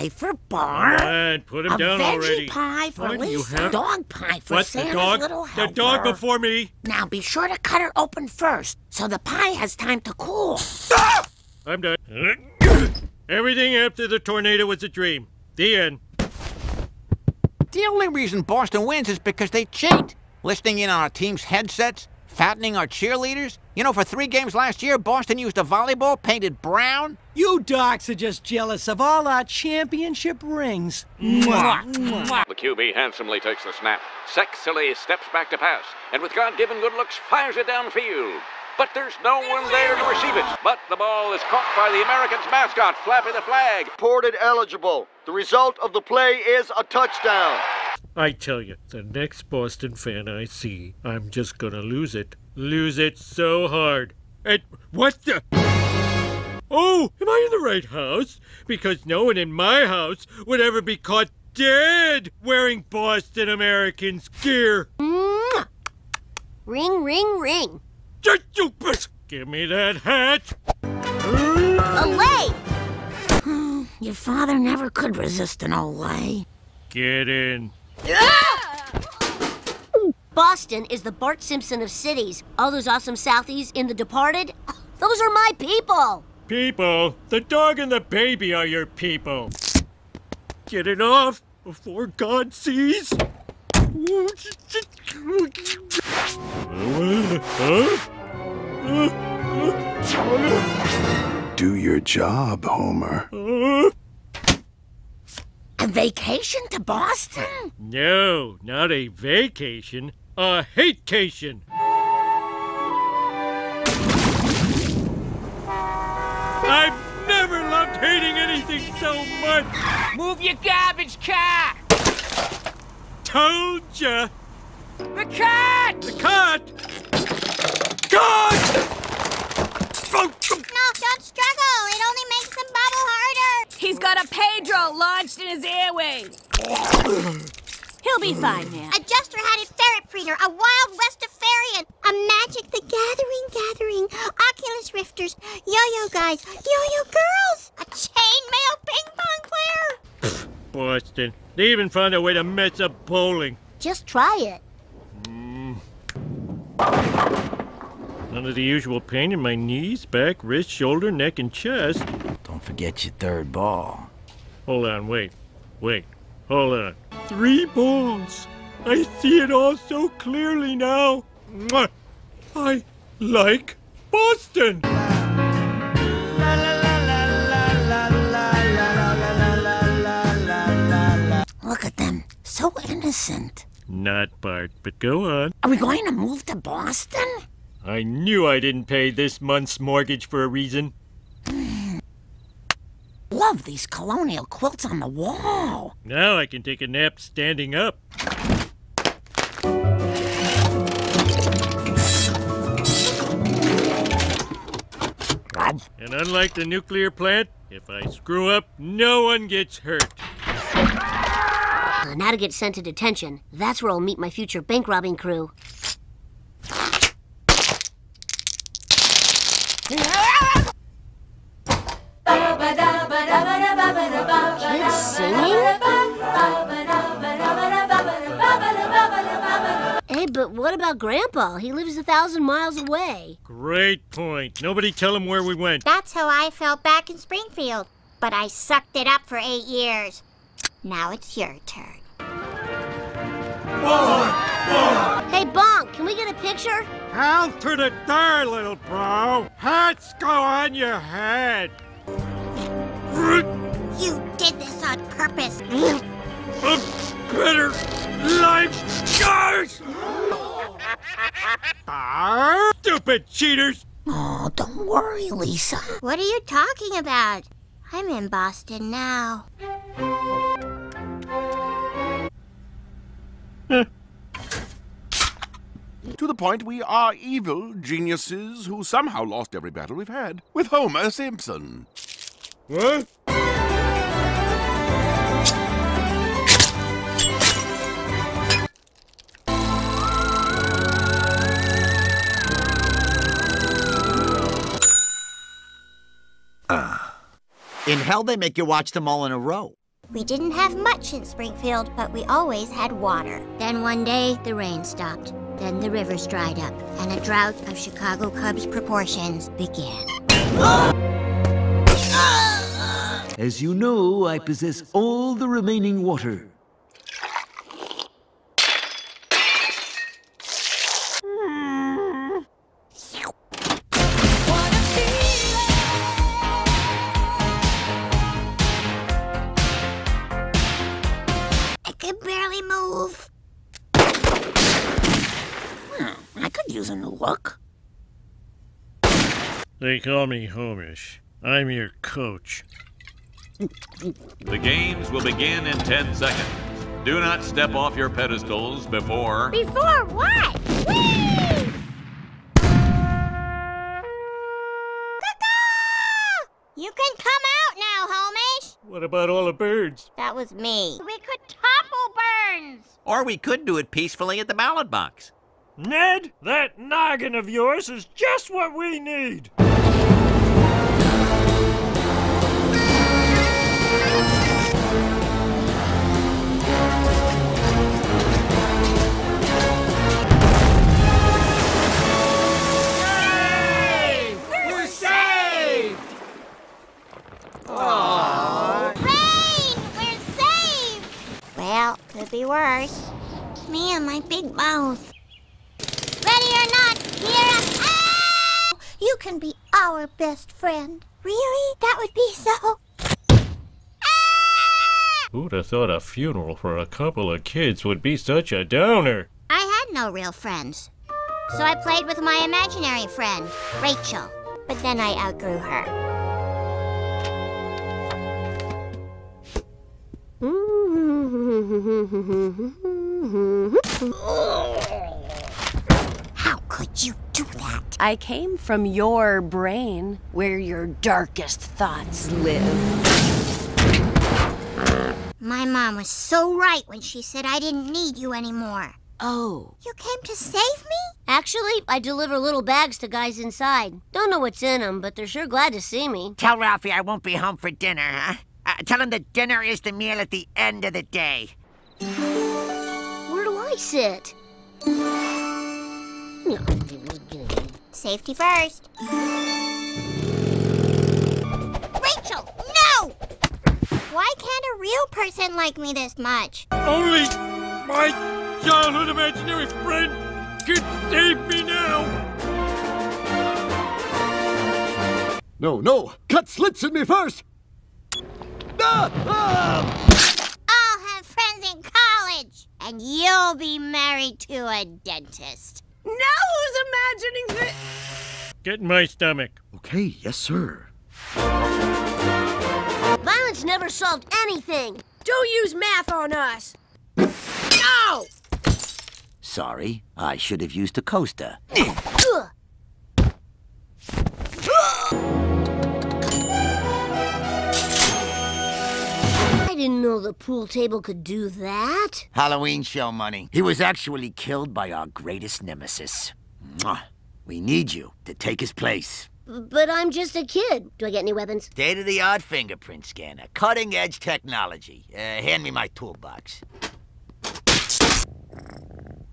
pie for Bart. Come on, put him down already. A veggie pie for What, you Lisa. have- Dog pie for What, Santa's the dog? little The helper. dog before me. Now be sure to cut her open first, so the pie has time to cool. I'm done. Everything after the tornado was a dream. The end. The only reason Boston wins is because they cheat. Listening in on our team's headsets, fattening our cheerleaders. You know, for 3 games last year, Boston used a volleyball painted brown. You docs are just jealous of all our championship rings. Mwah. Mwah. The QB handsomely takes the snap, sexily steps back to pass, and with God-given good looks, fires it downfield. But there's no one there to receive it. But the ball is caught by the Americans' mascot, Flappy the Flag. Reported eligible. The result of the play is a touchdown. I tell you, the next Boston fan I see, I'm just gonna lose it. Lose it so hard. And what the? Oh, am I in the right house? Because no one in my house would ever be caught dead wearing Boston Americans gear. Mwah. Ring, ring, ring. Give me that hat. Olay! Your father never could resist an Olay. Get in. Boston is the Bart Simpson of cities. All those awesome Southies in The Departed, those are my people. People, the dog and the baby are your people. Get it off before God sees. Do your job, Homer. A vacation to Boston? No, not a vacation. A hatecation. I've never loved hating anything so much. Move your garbage car! Told ya. The cat! The cat! God! No, don't struggle. It only makes the bubble harder. He's got a Pedro launched in his airways. He'll be fine, man. A juster-hatted ferret breeder, a wild Westafarian, a Magic the Gathering, Oculus Rifters, yo-yo guys, yo-yo girls, a chainmail ping-pong player. Boston. They even found a way to mess up bowling. Just try it. None of the usual pain in my knees, back, wrist, shoulder, neck, and chest. Don't forget your 3rd ball. Hold on, wait. Hold on. 3 balls. I see it all so clearly now. Mwah. I like Boston. Look at them, so innocent. Not Bart, but go on. Are we going to move to Boston? I knew I didn't pay this month's mortgage for a reason. Love these colonial quilts on the wall. Now I can take a nap standing up. And unlike the nuclear plant, if I screw up, no one gets hurt. Now to get sent to detention. That's where I'll meet my future bank robbing crew. Kids singing? Hey, but what about Grandpa? He lives 1,000 miles away. Great point. Nobody tell him where we went. That's how I felt back in Springfield. But I sucked it up for 8 years. Now it's your turn. Hey, Bonk, can we get a picture? Out to the door, little bro. Hats go on your head. You did this on purpose. A better life scars! Stupid cheaters! Oh, don't worry, Lisa. What are you talking about? I'm in Boston now. To the point we are evil geniuses who somehow lost every battle we've had with Homer Simpson. What? In hell, they make you watch them all in a row. We didn't have much in Springfield, but we always had water. Then one day, the rain stopped. Then the rivers dried up, and a drought of Chicago Cubs proportions began. As you know, I possess all the remaining water. I can barely move. I could use a new look. They call me Homish. I'm your coach. The games will begin in 10 seconds. Do not step off your pedestals before... Before what? Whee! You can come out now, Homish. What about all the birds? That was me. We could topple Burns. Or we could do it peacefully at the ballot box. Ned, that noggin of yours is just what we need. We're saved! Rain! We're saved! Well, could be worse. Me and my big mouth. Ready or not, here I am! You can be our best friend. Really? That would be so... Who'd have thought a funeral for a couple of kids would be such a downer? I had no real friends. So I played with my imaginary friend, Rachel. But then I outgrew her. How could you do that? I came from your brain, where your darkest thoughts live. My mom was so right when she said I didn't need you anymore. Oh. You came to save me? Actually, I deliver little bags to guys inside. Don't know what's in them, but they're sure glad to see me. Tell Ralphie I won't be home for dinner, huh? Tell him that dinner is the meal at the end of the day. Where do I sit? Safety first. Rachel, no! Why can't a real person like me this much? Only my childhood imaginary friend could save me now! No! Cut slits in me first! I'll have friends in college, and you'll be married to a dentist. Now who's imagining this? Get in my stomach. Okay, yes, sir. Violence never solved anything. Don't use math on us. No! Sorry, I should have used a coaster. I didn't know the pool table could do that. Halloween show money. He was actually killed by our greatest nemesis. Mwah. We need you to take his place. But I'm just a kid. Do I get any weapons? State-of-the-art fingerprint scanner. Cutting-edge technology. Hand me my toolbox.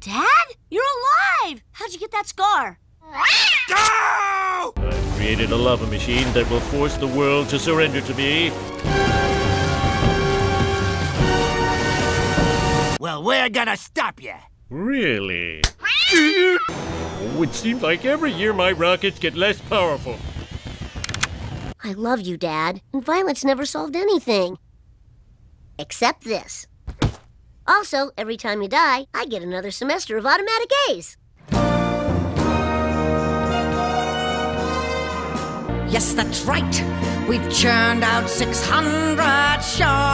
Dad? You're alive! How'd you get that scar? I've created a lava machine that will force the world to surrender to me. Well, we're gonna stop you. Really? Oh, it seems like every year my rockets get less powerful. I love you, Dad. And violence never solved anything. Except this. Also, every time you die, I get another semester of automatic A's. Yes, that's right. We've churned out 600 shows.